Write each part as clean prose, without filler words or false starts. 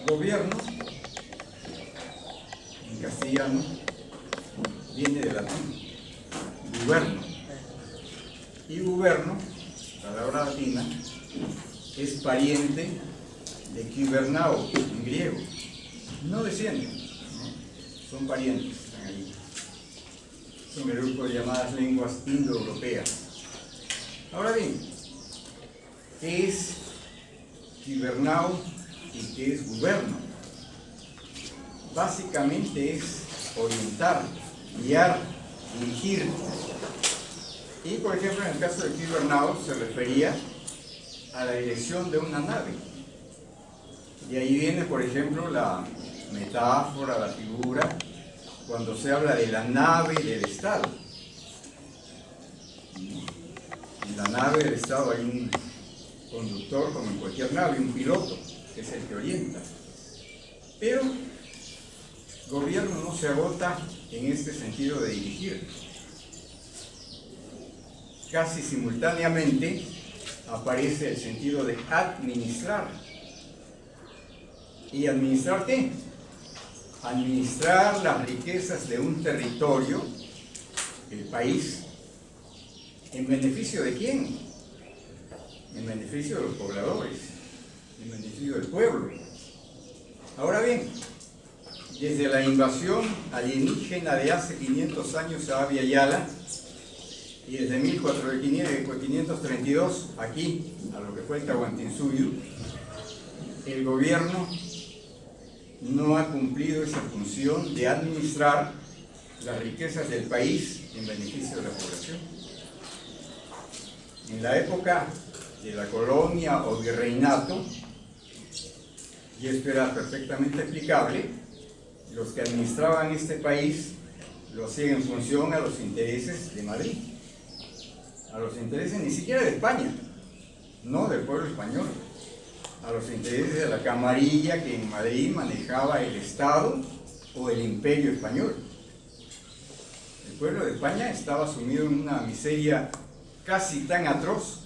Gobierno, en castellano, viene del latín, guberno. Y guberno, palabra latina, es pariente de quibernao, en griego. No descienden, ¿no? Son parientes, están allí. Son el grupo de llamadas lenguas indoeuropeas. Ahora bien, ¿qué es quibernao y qué es guberno? Básicamente es orientar, guiar, dirigir. Y por ejemplo, en el caso de quibernao se refería a la dirección de una nave. Y ahí viene, por ejemplo, la metáfora, la figura, cuando se habla de la nave del Estado. En la nave del Estado hay un conductor, como en cualquier nave, un piloto, que es el que orienta. Pero gobierno no se agota en este sentido de dirigir. Casi simultáneamente aparece el sentido de administrar. ¿Y administrar qué? Administrar las riquezas de un territorio, el país, ¿en beneficio de quién? En beneficio de los pobladores, en beneficio del pueblo. Ahora bien, desde la invasión alienígena de hace 500 años a Abya Yala, y desde 1532 aquí, a lo que fue el Tahuantinsuyo, el gobierno no ha cumplido esa función de administrar las riquezas del país en beneficio de la población. En la época de la colonia o virreinato, y esto era perfectamente explicable, los que administraban este país lo hacían en función a los intereses de Madrid, a los intereses ni siquiera de España, no del pueblo español, a los intereses de la camarilla que en Madrid manejaba el Estado o el Imperio español. El pueblo de España estaba sumido en una miseria casi tan atroz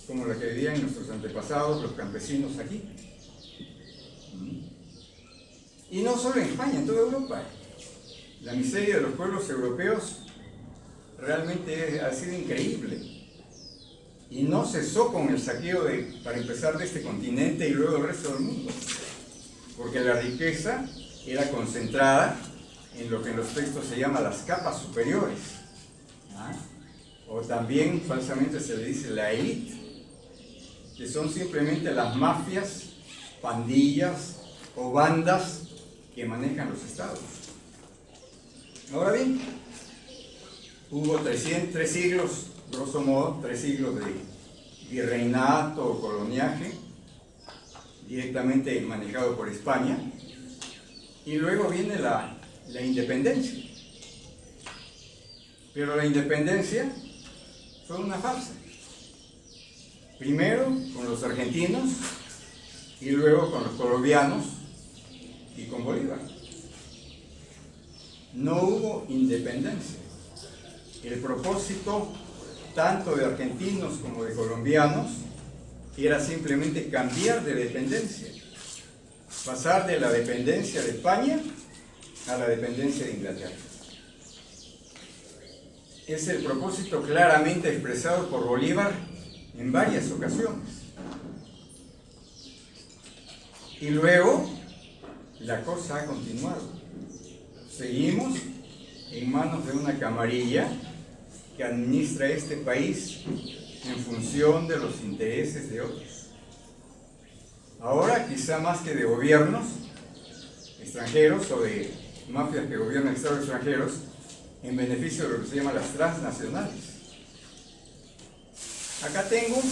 como la que vivían nuestros antepasados, los campesinos aquí. Y no solo en España, en toda Europa. La miseria de los pueblos europeos realmente ha sido increíble. Y no cesó con el saqueo, para empezar, de este continente y luego del resto del mundo. Porque la riqueza era concentrada en lo que en los textos se llama las capas superiores. O también falsamente se le dice la élite, que son simplemente las mafias, pandillas o bandas que manejan los estados. Ahora bien, hubo 3 siglos, grosso modo, 3 siglos de virreinato o coloniaje, directamente manejado por España, y luego viene la independencia. Pero la independencia fue una farsa. Primero con los argentinos, y luego con los colombianos y con Bolívar. No hubo independencia. El propósito tanto de argentinos como de colombianos era simplemente cambiar de dependencia, pasar de la dependencia de España a la dependencia de Inglaterra. Es el propósito claramente expresado por Bolívar en varias ocasiones. Y luego la cosa ha continuado. Seguimos en manos de una camarilla que administra este país en función de los intereses de otros. Ahora, quizá más que de gobiernos extranjeros o de mafias que gobiernan estados extranjeros, en beneficio de lo que se llama las transnacionales. Acá tengo,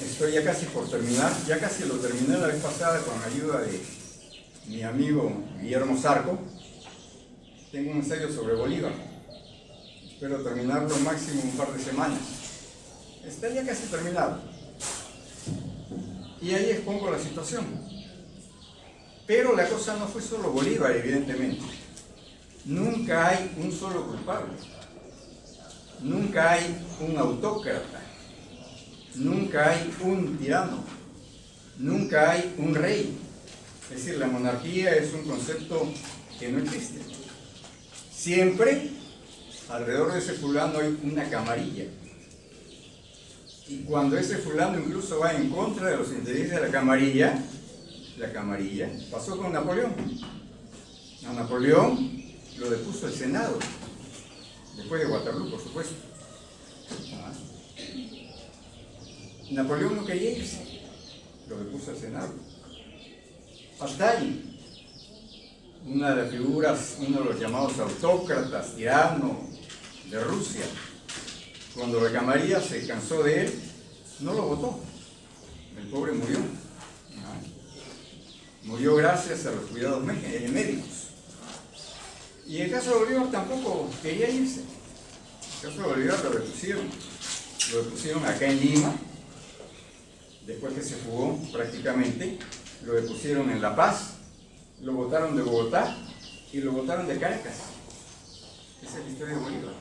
estoy ya casi por terminar, ya casi lo terminé la vez pasada con la ayuda de mi amigo Guillermo Zarco. Tengo un ensayo sobre Bolívar, espero terminarlo máximo un par de semanas. Está ya casi terminado. Y ahí expongo la situación. Pero la cosa no fue solo Bolívar, evidentemente. Nunca hay un solo culpable. Nunca hay un autócrata. Nunca hay un tirano. nunca hay un rey. Es decir, la monarquía es un concepto que no existe. Siempre alrededor de ese fulano hay una camarilla. Y cuando ese fulano incluso va en contra de los intereses de la camarilla pasó con Napoleón. A Napoleón lo depuso el Senado, después de Waterloo, por supuesto. Napoleón no quería irse, lo depuso el Senado. Stalin, una de las figuras, uno de los llamados autócratas, tiranos de Rusia, cuando la camarilla se cansó de él, no lo votó. El pobre murió. Murió gracias a los cuidados médicos. Y el caso de Bolívar tampoco quería irse. El caso de Bolívar lo depusieron acá en Lima, después que se fugó prácticamente, lo depusieron en La Paz, lo botaron de Bogotá y lo botaron de Caracas. Esa es la historia de Bolívar.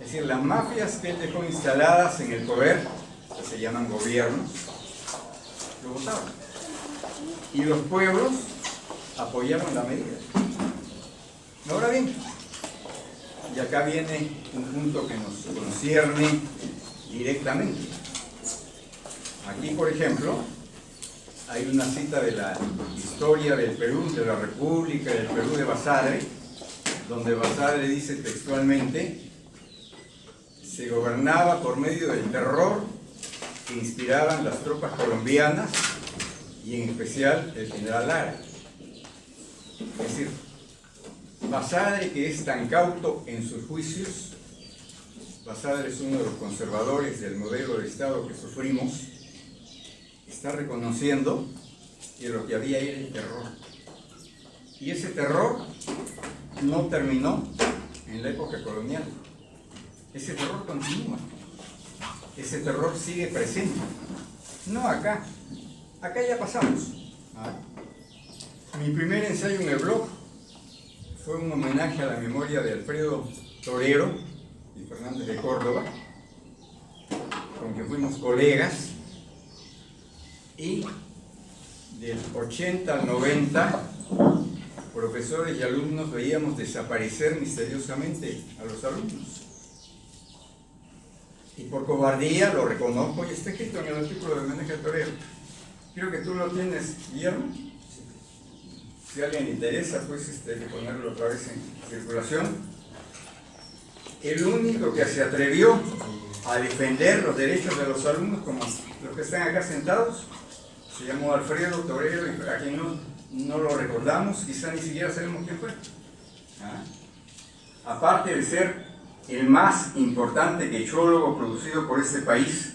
Es decir, las mafias que él dejó instaladas en el poder, que se llaman gobiernos, lo botaron. Y los pueblos apoyaron la medida. Ahora bien, y acá viene un punto que nos concierne directamente. Aquí, por ejemplo, hay una cita de la historia del Perú, de la República del Perú de Basadre, donde Basadre dice textualmente: se gobernaba por medio del terror que inspiraban las tropas colombianas y en especial el general Lara. Es decir, Basadre, que es tan cauto en sus juicios, Basadre es uno de los conservadores del modelo de Estado que sufrimos, está reconociendo que lo que había era el terror. Y ese terror no terminó en la época colonial. Ese terror continúa. Ese terror sigue presente. No acá. Acá ya pasamos. Mi primer ensayo en el blog fue un homenaje a la memoria de Alfredo Torero y Fernández de Córdoba, con quien fuimos colegas, y del 80 al 90, profesores y alumnos veíamos desaparecer misteriosamente a los alumnos. Y por cobardía, lo reconozco, y está escrito en el artículo de homenaje a Torero. Creo que tú lo tienes, Guillermo. Si a alguien le interesa, pues hay que ponerlo otra vez en circulación. El único que se atrevió a defender los derechos de los alumnos, como los que están acá sentados, se llamó Alfredo Torero, y a quien no lo recordamos, quizá ni siquiera sabemos quién fue. Aparte de ser el más importante quechólogo producido por este país,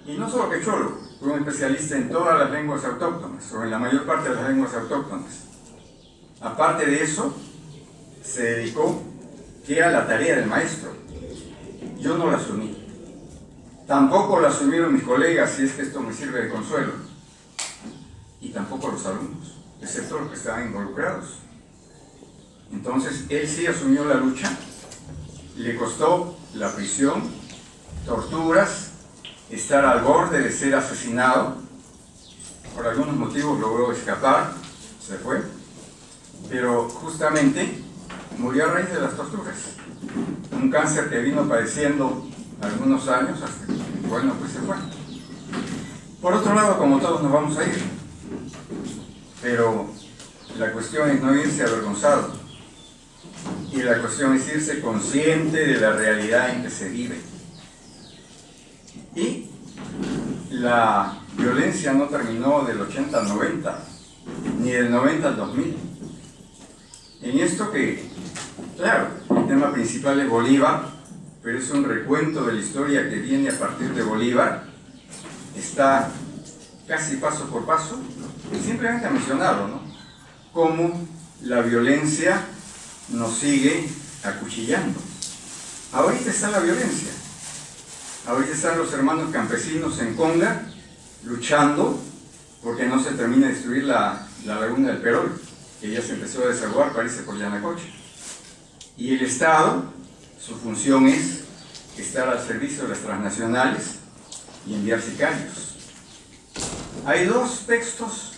y no solo quechólogo, fue un especialista en todas las lenguas autóctonas, o en la mayor parte de las lenguas autóctonas. Aparte de eso, se dedicó, que era la tarea del maestro. Yo no la asumí. Tampoco la asumieron mis colegas, si es que esto me sirve de consuelo. Y tampoco los alumnos, excepto los que estaban involucrados. Entonces, él sí asumió la lucha. Le costó la prisión, torturas, estar al borde de ser asesinado. Por algunos motivos logró escapar, se fue, pero justamente murió a raíz de las torturas. Un cáncer que vino padeciendo algunos años hasta que, bueno, pues se fue. Por otro lado, como todos nos vamos a ir, pero la cuestión es no irse avergonzado, y la cuestión es irse consciente de la realidad en que se vive. Y la violencia no terminó del 80 al 90, ni del 90 al 2000. En esto que, claro, el tema principal es Bolívar, pero es un recuento de la historia que viene a partir de Bolívar. Está casi paso por paso, y simplemente a mencionarlo, ¿no? Cómo la violencia nos sigue acuchillando. Ahorita está la violencia. Ahorita están los hermanos campesinos en Conga luchando porque no se termina de destruir la laguna del Perol, que ya se empezó a desaguar, parece, por Yanacocha. Y el Estado, su función es estar al servicio de las transnacionales y enviar sicarios. Hay dos textos,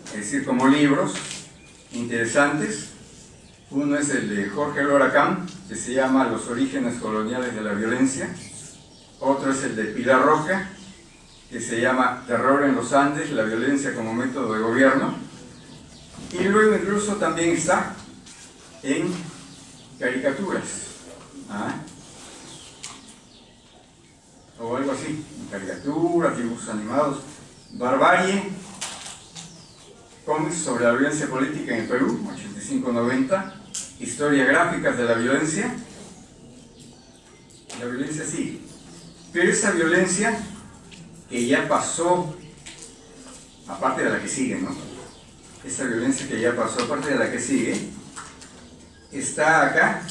es decir, como libros interesantes. Uno es el de Jorge Loracán, que se llama Los orígenes coloniales de la violencia. Otro es el de Pilar Roca, que se llama Terror en los Andes, la violencia como método de gobierno. Y luego incluso también está en caricaturas, o algo así, en caricaturas, dibujos animados, Barbarie, cómics sobre la violencia política en el Perú, 85-90, historia gráficas de la violencia sí, pero esa violencia que ya pasó, aparte de la que sigue, ¿no? Esa violencia que ya pasó, aparte de la que sigue, está acá.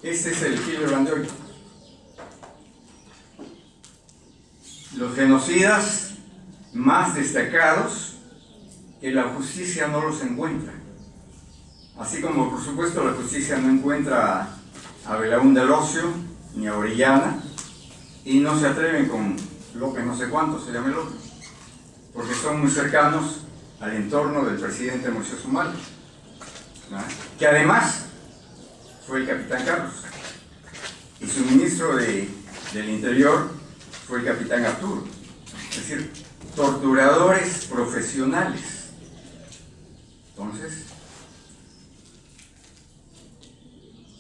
Este es el Hildebrand de hoy. Los genocidas más destacados que la justicia no los encuentra. Así como, por supuesto, la justicia no encuentra a Belaúnde del Ocio ni a Orellana, y no se atreven con López no sé cuánto se llama el otro, porque son muy cercanos al entorno del presidente Moisés Humala, que además fue el capitán Carlos, y su ministro del Interior fue el capitán Arturo. Es decir, torturadores profesionales. Entonces,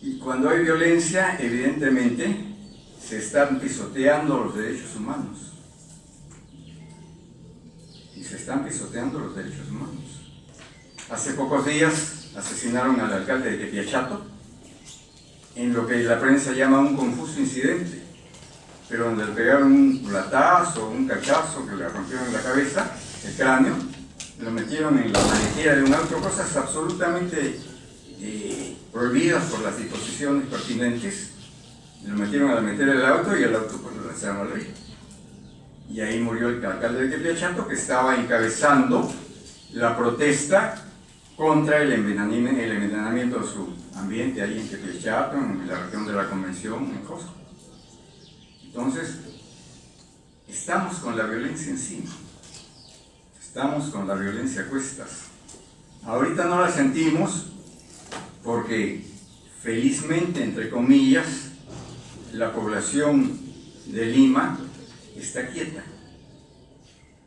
y cuando hay violencia, evidentemente, se están pisoteando los derechos humanos. Y se están pisoteando los derechos humanos. Hace pocos días asesinaron al alcalde de Tepiachato, en lo que la prensa llama un confuso incidente, pero donde le pegaron un platazo, un cachazo que le rompieron la cabeza, el cráneo, lo metieron en la maletera de un auto, cosas absolutamente prohibidas por las disposiciones pertinentes. Lo metieron a la maletera del auto y el auto pues lo lanzaron al río. Y ahí murió el alcalde de Tepiachato, que estaba encabezando la protesta contra el envenenamiento de su ambiente ahí en Tepiachato, en la región de la Convención, en Cosco. Entonces, estamos con la violencia encima, estamos con la violencia a cuestas. Ahorita no la sentimos porque, felizmente, entre comillas, la población de Lima está quieta.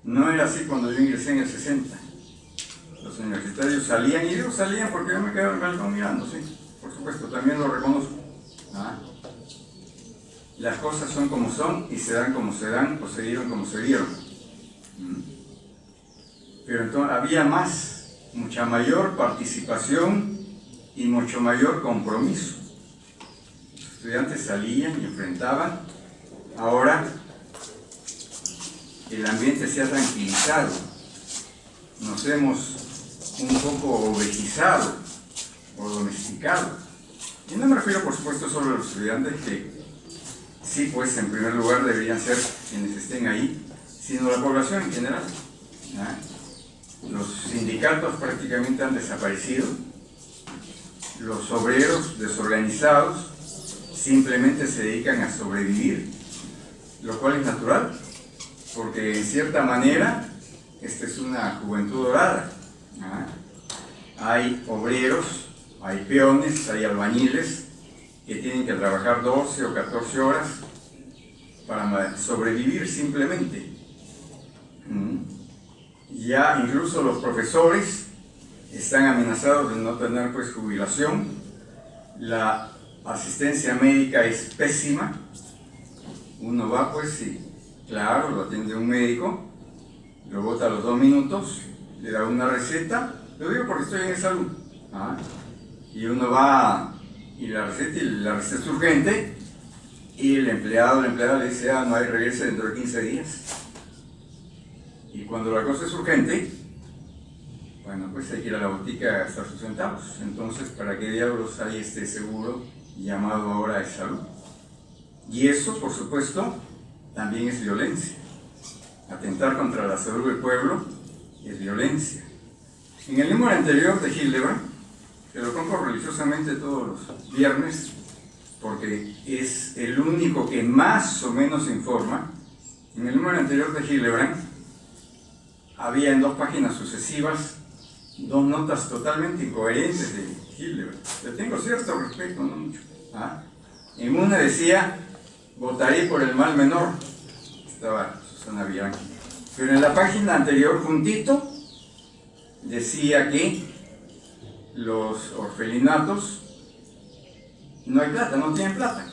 No era así cuando yo ingresé en el 60. Los universitarios salían, y digo salían porque yo me quedaba en el balcón mirando, sí, por supuesto, también lo reconozco. Las cosas son como son y se dan como se dan, o se dieron como se dieron. Pero entonces había mucha mayor participación y mucho mayor compromiso. Los estudiantes salían y enfrentaban. Ahora el ambiente se ha tranquilizado, nos hemos un poco obejizado o domesticado. Y no me refiero, por supuesto, solo a los estudiantes, que sí, pues en primer lugar deberían ser quienes estén ahí, sino la población en general. Los sindicatos prácticamente han desaparecido, los obreros desorganizados simplemente se dedican a sobrevivir, lo cual es natural, porque en cierta manera esta es una juventud dorada. Hay obreros, hay peones, hay albañiles que tienen que trabajar 12 o 14 horas para sobrevivir simplemente. Ya incluso los profesores están amenazados de no tener pues jubilación. La asistencia médica es pésima. Uno va pues y claro, lo atiende un médico, lo bota a los 2 minutos, le da una receta, lo digo porque estoy en salud, y uno va y la receta es urgente, y el empleado le dice, no hay, regrese dentro de 15 días. Y cuando la cosa es urgente, bueno, pues hay que ir a la botica a gastar sus centavos. Entonces, ¿para qué diablos hay este seguro llamado ahora de salud? Y eso, por supuesto, también es violencia. Atentar contra la salud del pueblo es violencia. En el número anterior de Hildebrand, que lo compro religiosamente todos los viernes, porque es el único que más o menos informa. En el número anterior de Hildebrand había en 2 páginas sucesivas 2 notas totalmente incoherentes de Hildebrand. Le tengo cierto respeto, no mucho. En una decía, votaré por el mal menor, estaba Susana Bianchi, pero en la página anterior, juntito, decía que los orfelinatos no hay plata, no tienen plata.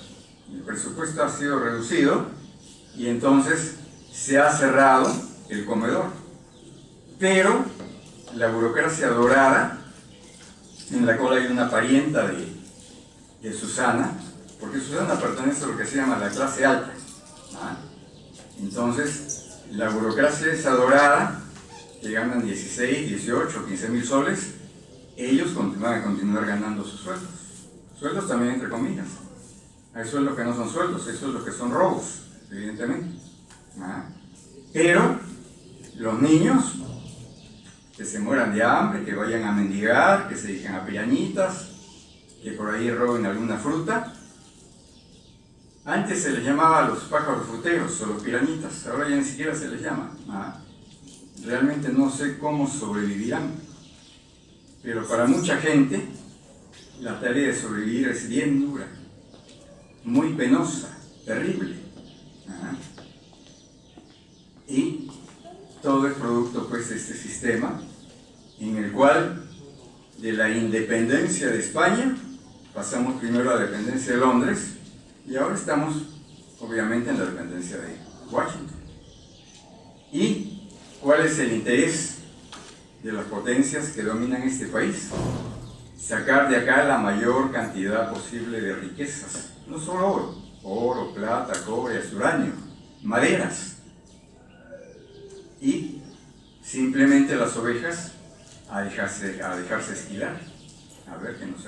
El presupuesto ha sido reducido y entonces se ha cerrado el comedor. Pero la burocracia dorada, en la cual hay una parienta de Susana, porque Susana pertenece a lo que se llama la clase alta. Entonces, la burocracia esa dorada, que ganan 16, 18, 15 mil soles, ellos van a continuar ganando sus sueldos. Sueldos también entre comillas. Hay sueldos que no son sueldos, hay sueldos que son robos, evidentemente. Pero los niños que se mueran de hambre, que vayan a mendigar, que se dediquen a pirañitas, que por ahí roben alguna fruta. Antes se les llamaba a los pájaros fruteros o los pirañitas, ahora ya ni siquiera se les llama. Realmente no sé cómo sobrevivirán, pero para mucha gente la tarea de sobrevivir es bien dura, muy penosa, terrible. Y todo es producto pues de este sistema en el cual de la independencia de España pasamos primero a la dependencia de Londres y ahora estamos obviamente en la dependencia de Washington. ¿Y cuál es el interés de las potencias que dominan este país? Sacar de acá la mayor cantidad posible de riquezas, no solo oro, plata, cobre, uranio, maderas. Y simplemente las ovejas a dejarse esquilar, a ver que nos